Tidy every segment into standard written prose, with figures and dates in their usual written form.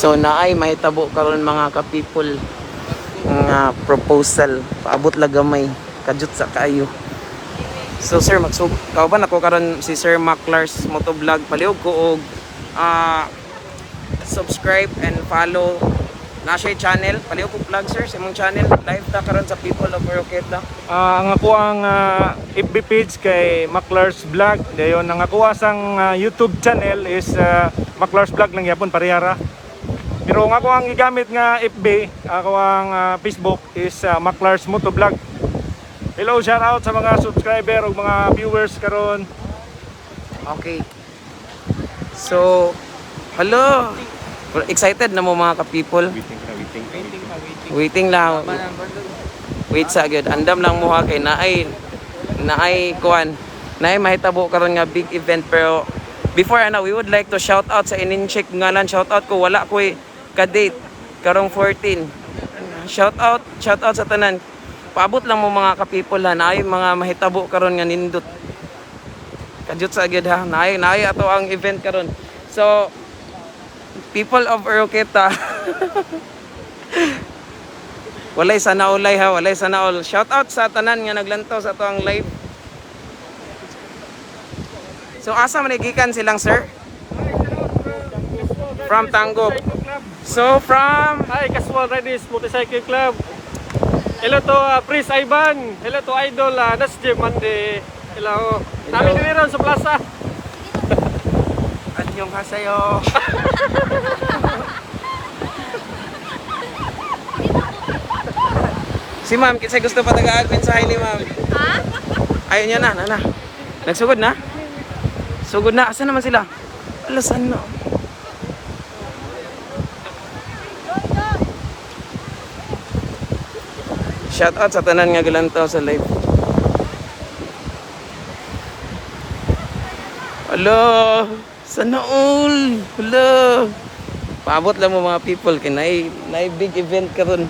So naay mahitabo karon mga ka-people nga proposal paabot lagamay kadyot sa kaayo. So sir, kauban ako karon si Sir Maclars Motovlog. Palihog ko og subscribe and follow na siya channel. Palihog ko vlog sir sa imong channel. Live ta karon sa People of Oroqueta. Ang ako ang FB page kay Maclars Vlog. Dayon ang ako sang YouTube channel is Maclars Vlog lang yapon parehara. Pero ang ako ang gigamit nga FB, ako ang Facebook is Maclars Motovlog. Hello, shout out sa mga subscriber ug mga viewers karon. Okay. So, hello. Excited na mo mga ka-people? Waiting lang. Wait sa agad. Andam lang mo ha kay naay kuan. Naay mahitabo karon nga big event, pero before we would like to shout out sa inincheck ngalan. Shout out ko wala ko ka-date karong 14. Shout out sa tanan. Paabot lang mo mga ka-people ha. Naay mga mahitabo karon nga nindot. Kadyot sa agad ha. Naay ato ang event karon. So, People of Oroqueta. Walay sana ulay ha, walay sana all. Shout out sa tanan nga naglantaw sa ato ang live. So asa man gikan silang sir? From Tango. So from Casual Riders Motorcycle Club. Hello to Prince Ivan. Hello to Idol Nasjim Mande. Hello. Kami diri ron sa plaza. Anyong hasayo. Si ma'am, kasi gusto pa taga-ag mensahe ni ma'am. Ha? Ayaw niya na. Nagsugod na? Sugod na. Asan naman sila? Alasan na. Shout out sa tanan nga gilantaw sa live. Hello. Sana all. Hello. Paabot lang mo mga people kay nay big event karon.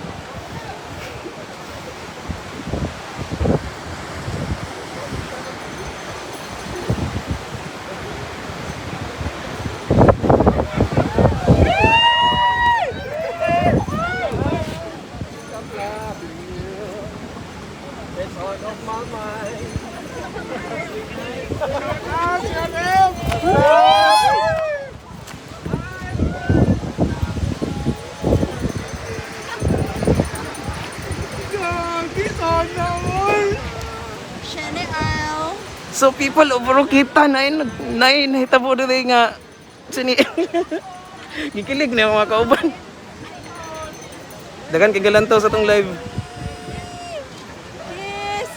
So people of Oroqueta nahitabo diri nga sini. Gikilig na mga kauban. Dagan kay galantaw sa tong live. Yes.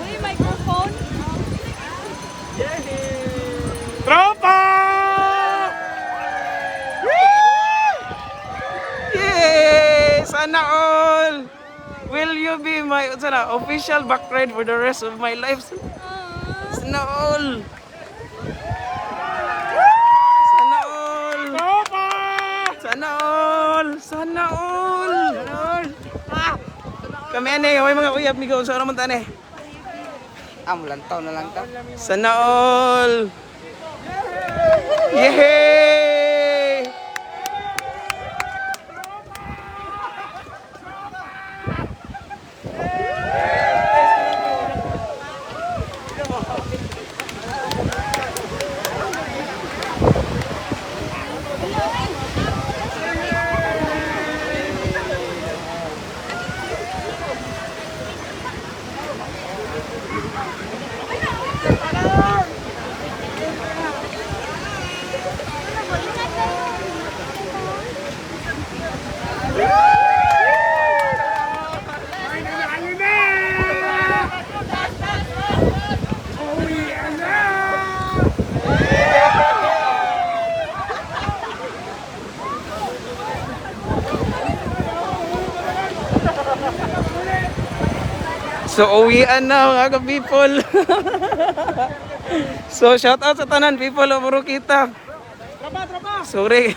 Uy, microphone. Tropa! Yay! Sana all! Will you be my official back ride for the rest of my life? Sana all! Sana all! Tropa! Sana all! Sana all! Kami ane, hoy mga uyab migo, sa naman tane. Lantaw na lang ta. Sana all! Yay! So uwian na mga ka-people. So shout out sa tanan people of Oroqueta. Sorry.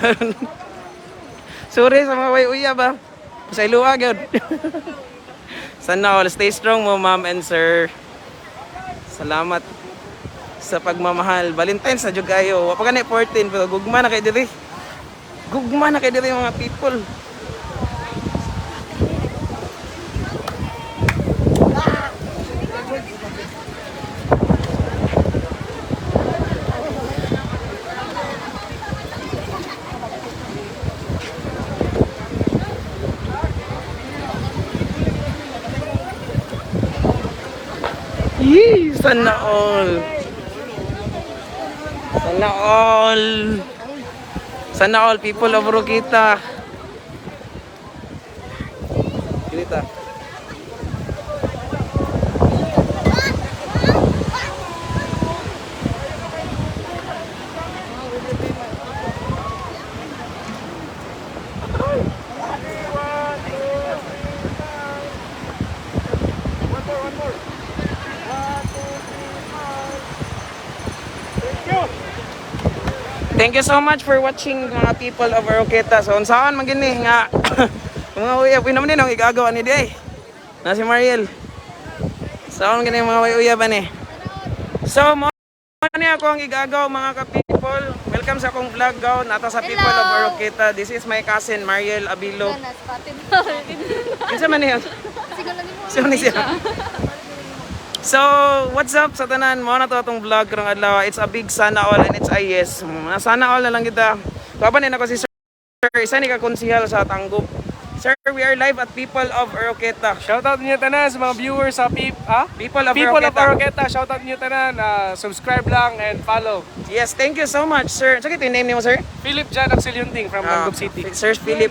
Sorry sa mga way uya ba. Sa Ilua gyud. Sana all. Stay strong mo, ma'am and sir. Salamat sa pagmamahal. Valentine's na jud kayo. Wa pa gani 14 pero gugma na kay diri. Gugma na kay diri mga people. Yee! Sana all! Sana all! Sana all people of Rokita! Kita. Thank you so much for watching mga people of Rokita. So unsaan man gini nga mga uyab naman din ang igagawa ni Day. Na si Mariel. Saan gani mga uyab ni. So mo ni ako ang igagaw mga ka-people. Welcome sa akong vlog gaw nata sa people of Rokita. This is my cousin Mariel Abilo. Kinsa man niya? Siya ni siya. So, what's up sa tanan? Mo na to atong vlog karong adlaw. It's a big sana all and it's a yes. Sana all na lang kita. Kaban ako si Sir. Isa ni ka konsehal sa Tanggop. Sir, we are live at People of Rokita. Shoutout niyo tanan sa mga viewers sa People of People of Rokita. Rokita. Shoutout niyo tanan. Subscribe lang and follow. Yes, thank you so much, sir. Sakit yung name niyo, sir? Philip Jan Axelyunting from Tanggop City. Sir Philip,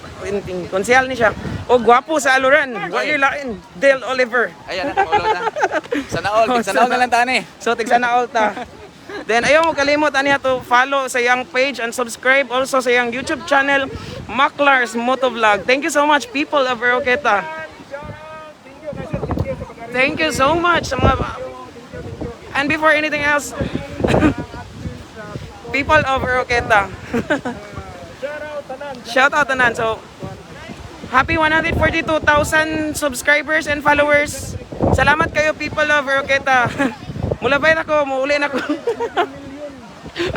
konsehal ni siya. O, gwapo sa Aluran. Wag lain. Dale Oliver. Ayan na, ulo na. Sana all na lang tani. So, tigsana all ta. Then, ayaw mo kalimot aniya to follow sa iyang page and subscribe also sa iyang YouTube channel, Maklars Motovlog. Thank you so much, people of Rokita. Thank you so much sa mga... And before anything else, people of Rokita. Shout out tanan. So, happy 142,000 subscribers and followers. Salamat kayo, people of Rokita. Mula ba ako, muuli na ko.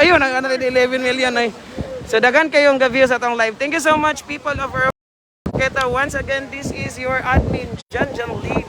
Ayun, ang 11 million ay. So, dagan kayong ga-view sa atong live. Thank you so much, people of Rokita. Once again, this is your admin, Jan Lee.